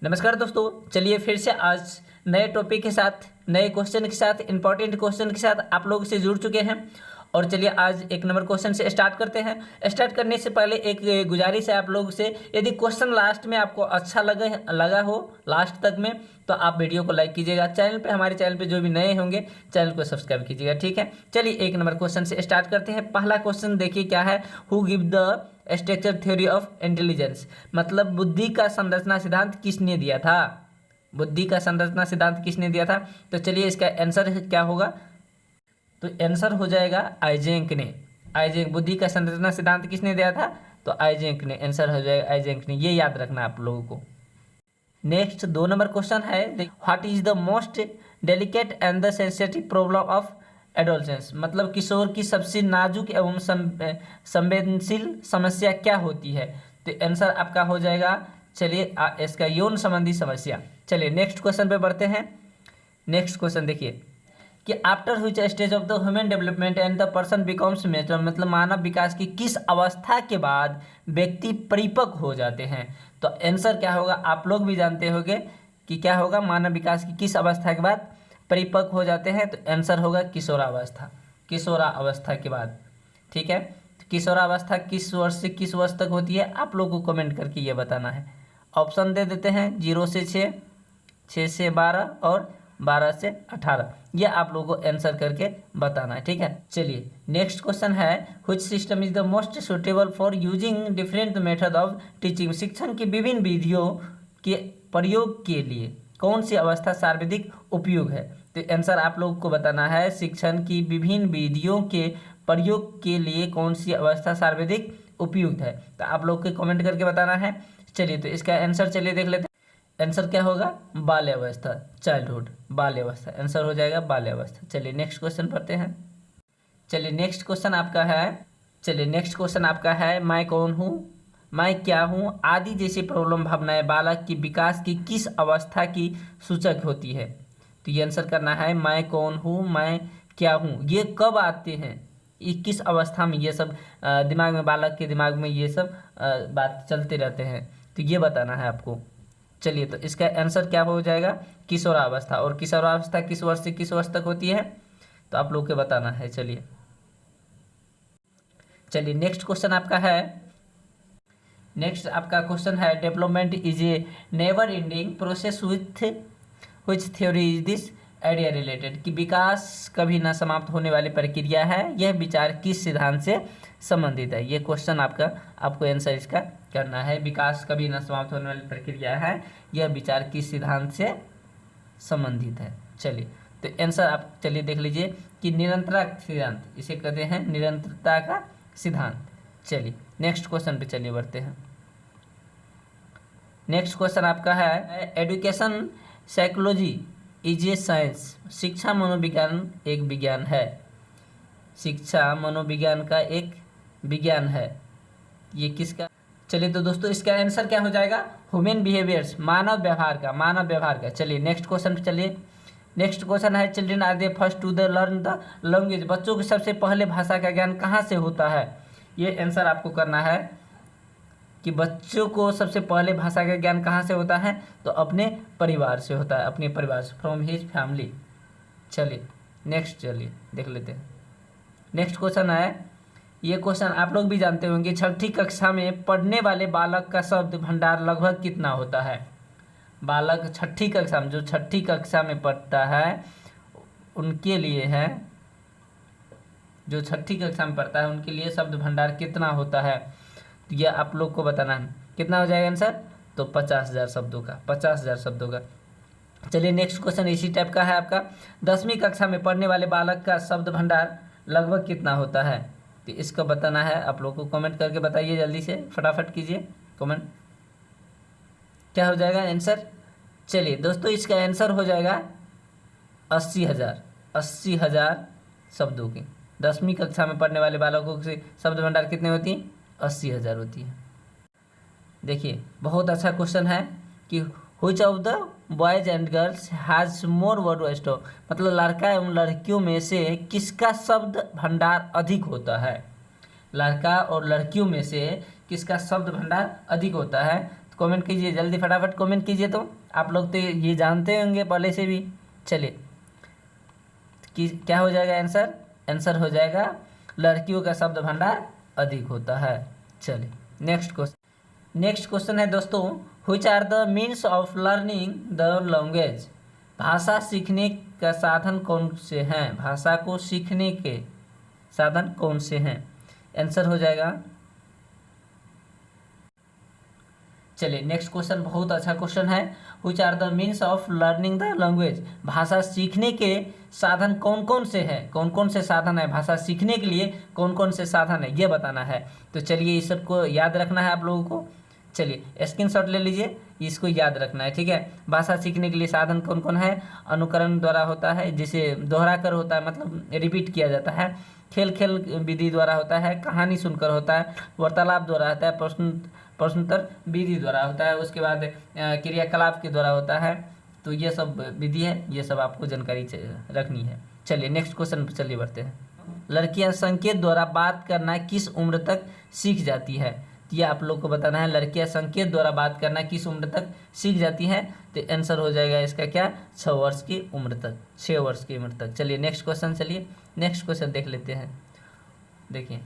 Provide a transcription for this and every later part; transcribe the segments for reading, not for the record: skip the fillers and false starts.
नमस्कार दोस्तों, चलिए फिर से आज नए टॉपिक के साथ, नए क्वेश्चन के साथ, इंपॉर्टेंट क्वेश्चन के साथ आप लोगों से जुड़ चुके हैं। और चलिए आज एक नंबर क्वेश्चन से स्टार्ट करते हैं। स्टार्ट करने से पहले एक गुजारिश है आप लोगों से, यदि क्वेश्चन लास्ट में आपको अच्छा लगा हो लास्ट तक में, तो आप वीडियो को लाइक कीजिएगा। हमारे चैनल पे जो भी नए होंगे चैनल को सब्सक्राइब कीजिएगा, ठीक है। चलिए एक नंबर क्वेश्चन से स्टार्ट करते हैं। पहला क्वेश्चन देखिए क्या है, who give the structure theory of intelligence, मतलब बुद्धि का संरचना सिद्धांत किसने दिया था। बुद्धि का संरचना सिद्धांत किसने दिया था, तो चलिए इसका आंसर क्या होगा, तो आंसर हो जाएगा आइजेंक ने। आइजेंक, बुद्धि का संरचना सिद्धांत किसने दिया था, तो आइजेंक ने। आंसर हो जाएगा आइजेंक ने, ये याद रखना आप लोगों को। नेक्स्ट 2 नंबर क्वेश्चन है, what is the most delicate and the sensitive problem of adolescence, मतलब किशोर की सबसे नाजुक एवं संवेदनशील समस्या क्या होती है, तो आंसर आपका हो जाएगा, चलिए इसका यौन संबंधी समस्या। चलिए नेक्स्ट क्वेश्चन पे बढ़ते हैं। नेक्स्ट क्वेश्चन देखिए कि after which stage of the human development and the person becomes mature, मतलब मानव विकास की किस अवस्था के बाद व्यक्ति परिपक्व हो जाते हैं, तो आंसर क्या होगा, आप लोग भी जानते होंगे कि क्या होगा, मानव विकास की किस अवस्था के बाद परिपक्व हो जाते हैं, तो आंसर होगा किशोरावस्था। किशोरावस्था के बाद, ठीक है। तो किशोरावस्था किस वर्ष से किस वर्ष तक होती है, आप लोग को कमेंट करके ये बताना है। ऑप्शन दे देते हैं, 0 से 6, 6 से 12 और 12 से 18, ये आप लोगों को आंसर करके बताना है, ठीक है। चलिए नेक्स्ट क्वेश्चन है, which system is the most suitable for using different method of teaching, शिक्षण की विभिन्न विधियों के प्रयोग के लिए कौन सी अवस्था सर्वाधिक उपयोग है, तो आंसर आप लोग को बताना है, शिक्षण की विभिन्न विधियों के प्रयोग के लिए कौन सी अवस्था सर्वाधिक उपयुक्त है, तो आप लोग को कमेंट करके बताना है। चलिए तो इसका आंसर चलिए देख लेते हैं। आंसर क्या होगा, बाल्यावस्था, चाइल्डहुड, बाल्यावस्था, आंसर हो जाएगा बाल्यावस्था। चलिए नेक्स्ट क्वेश्चन पढ़ते हैं। चलिए नेक्स्ट क्वेश्चन आपका है, मैं कौन हूँ, मैं क्या हूँ आदि जैसी प्रॉब्लम भावनाएं बालक की विकास की किस अवस्था की सूचक होती है, तो ये आंसर करना है, मैं कौन हूँ, मैं क्या हूँ, ये कब आते हैं, ये किस अवस्था में, ये सब दिमाग में, बालक के दिमाग में ये सब बात चलते रहते हैं, तो ये बताना है आपको। चलिए तो इसका आंसर क्या हो जाएगा, किशोरावस्था। और किशोरावस्था किस वर्ष से किस वर्ष तक होती है, तो आप लोग को बताना है। चलिए नेक्स्ट क्वेश्चन आपका क्वेश्चन है, development is a never ending process with which theory is this idea related, कि विकास कभी न समाप्त होने वाली प्रक्रिया है, यह विचार किस सिद्धांत से संबंधित है, ये क्वेश्चन आपको आंसर इसका करना है। विकास कभी न समाप्त होने वाली प्रक्रिया है, यह विचार किस सिद्धांत से संबंधित है। चलिए तो आंसर आप चलिए देख लीजिए कि निरंतरता सिद्धांत, इसे कहते हैं निरंतरता का सिद्धांत। चलिए नेक्स्ट क्वेश्चन पे चलिए बढ़ते हैं। नेक्स्ट क्वेश्चन आपका है, education psychology is a science, शिक्षा मनोविज्ञान एक विज्ञान है, शिक्षा मनोविज्ञान का एक विज्ञान है, ये किसका। चलिए तो दोस्तों इसका आंसर क्या हो जाएगा, ह्यूमन बिहेवियर्स, मानव व्यवहार का। चलिए नेक्स्ट क्वेश्चन पे चलिए। नेक्स्ट क्वेश्चन है, children are they first to the learn the language, बच्चों को सबसे पहले भाषा का ज्ञान कहाँ से होता है, ये आंसर आपको करना है कि बच्चों को सबसे पहले भाषा का ज्ञान कहाँ से होता है, तो अपने परिवार से होता है, अपने परिवार से, फ्रॉम हिज फैमिली। चलिए नेक्स्ट चलिए देख लेते हैं। नेक्स्ट क्वेश्चन है, ये क्वेश्चन आप लोग भी जानते होंगे, छठी कक्षा में पढ़ने वाले बालक का शब्द भंडार लगभग कितना होता है। बालक छठी कक्षा में, जो छठी कक्षा में पढ़ता है उनके लिए है, जो छठी कक्षा में पढ़ता है उनके लिए शब्द भंडार कितना होता है, तो यह आप लोग को बताना है। कितना हो जाएगा आंसर, तो 50,000 शब्दों का, 50,000 शब्दों का। चलिए नेक्स्ट क्वेश्चन इसी टाइप का है आपका, 10वीं कक्षा में पढ़ने वाले बालक का शब्द भंडार लगभग कितना होता है, तो इसको बताना है। आप लोग को कमेंट करके बताइए, जल्दी से फटाफट कीजिए कमेंट, क्या हो जाएगा आंसर। चलिए दोस्तों इसका आंसर हो जाएगा 80,000 शब्दों की। 10वीं कक्षा में पढ़ने वाले बालकों से शब्द भंडार कितने होती हैं, 80,000 होती है। देखिए बहुत अच्छा क्वेश्चन है कि which of the boys and girls has more word stock, मतलब लड़का एवं लड़कियों में से किसका शब्द भंडार अधिक होता है, लड़का और लड़कियों में से किसका शब्द भंडार अधिक होता है, कमेंट कीजिए जल्दी, फटाफट कमेंट कीजिए। तो आप लोग तो ये जानते होंगे पहले से भी। चलिए कि क्या हो जाएगा आंसर? आंसर हो जाएगा लड़कियों का शब्द भंडार अधिक होता है। चलिए नेक्स्ट क्वेश्चन है दोस्तों, which are the means of learning the language? भाषा सीखने का साधन कौन से हैं? भाषा को सीखने के साधन कौन से हैं? आंसर हो जाएगा, चलिए नेक्स्ट क्वेश्चन बहुत अच्छा क्वेश्चन है। Which are the means of learning the language? भाषा सीखने के साधन कौन कौन से हैं? कौन कौन से साधन है भाषा सीखने के लिए? कौन कौन से साधन है ये बताना है। तो चलिए इस सबको याद रखना है आप लोगों को। चलिए स्क्रीनशॉट ले लीजिए, इसको याद रखना है, ठीक है। भाषा सीखने के लिए साधन कौन कौन है? अनुकरण द्वारा होता है, जिसे दोहरा कर होता है, मतलब रिपीट किया जाता है। खेल विधि द्वारा होता है, कहानी सुनकर होता है, वार्तालाप द्वारा होता है, प्रश्नोत्तर विधि द्वारा होता है, उसके बाद क्रियाकलाप के द्वारा होता है। तो ये सब विधि है, ये सब आपको जानकारी रखनी है। चलिए नेक्स्ट क्वेश्चन पर चलिए बढ़ते हैं। लड़कियां संकेत द्वारा बात करना किस उम्र तक सीख जाती है? तो ये आप लोग को बताना है, लड़कियां संकेत द्वारा बात करना किस उम्र तक सीख जाती हैं? तो आंसर हो जाएगा इसका क्या? 6 वर्ष की उम्र तक, 6 वर्ष की उम्र तक। चलिए नेक्स्ट क्वेश्चन देख लेते हैं। देखिए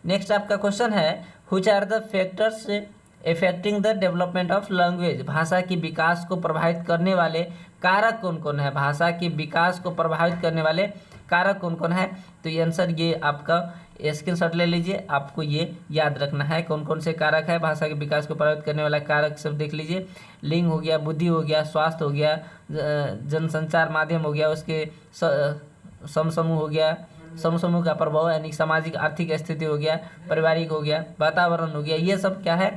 नेक्स्ट आपका क्वेश्चन है, which are the factors affecting the development of language? भाषा के विकास को प्रभावित करने वाले कारक कौन कौन है? भाषा के विकास को प्रभावित करने वाले कारक कौन कौन है? तो ये आंसर ये आपका स्क्रीनशॉट ले लीजिए, आपको ये याद रखना है कौन कौन से कारक है भाषा के विकास को प्रभावित करने वाला कारक। सब देख लीजिए, लिंग हो गया, बुद्धि हो गया, स्वास्थ्य हो गया, जनसंचार माध्यम हो गया, उसके समूह हो गया, समूह का प्रभाव यानी सामाजिक आर्थिक स्थिति हो गया, पारिवारिक हो गया, वातावरण हो गया। ये सब क्या है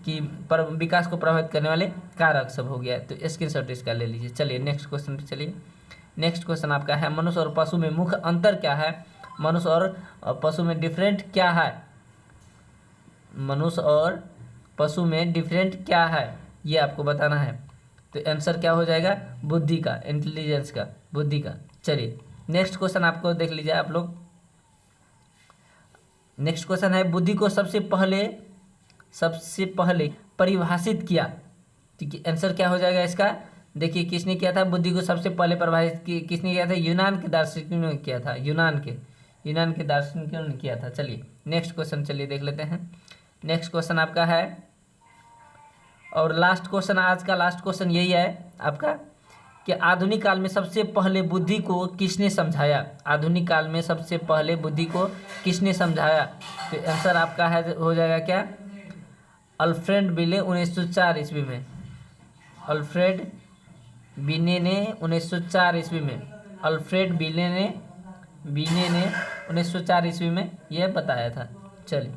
कि विकास को प्रभावित करने वाले कारक सब हो गया। तो स्क्रीनशॉट इसका ले लीजिए। चलिए नेक्स्ट क्वेश्चन पे चलिए। नेक्स्ट क्वेश्चन आपका है, मनुष्य और पशु में मुख्य अंतर क्या है? मनुष्य और पशु में डिफरेंट क्या है? मनुष्य और पशु में डिफरेंट क्या है ये आपको बताना है। तो आंसर क्या हो जाएगा? बुद्धि का, इंटेलिजेंस का, बुद्धि का। चलिए नेक्स्ट क्वेश्चन आपको देख लीजिए आप लोग। नेक्स्ट क्वेश्चन है, बुद्धि को सबसे पहले परिभाषित किया। ठीक है, आंसर क्या हो जाएगा इसका? देखिए किसने किया था बुद्धि को सबसे पहले परिभाषित किसने किया था? यूनान के दार्शनिकों ने किया था, यूनान के दार्शनिकों ने किया था। चलिए नेक्स्ट क्वेश्चन चलिए देख लेते हैं। नेक्स्ट क्वेश्चन आपका है और लास्ट क्वेश्चन, आज का लास्ट क्वेश्चन यही है आपका कि आधुनिक काल में सबसे पहले बुद्धि को किसने समझाया? आधुनिक काल में सबसे पहले बुद्धि को किसने समझाया? तो आंसर आपका है हो जाएगा क्या? अल्फ्रेड बिने 1904 ईस्वी में। अल्फ्रेड बिने ने 1904 ईस्वी में, अल्फ्रेड बिने ने 1904 ईस्वी में यह बताया था। चलिए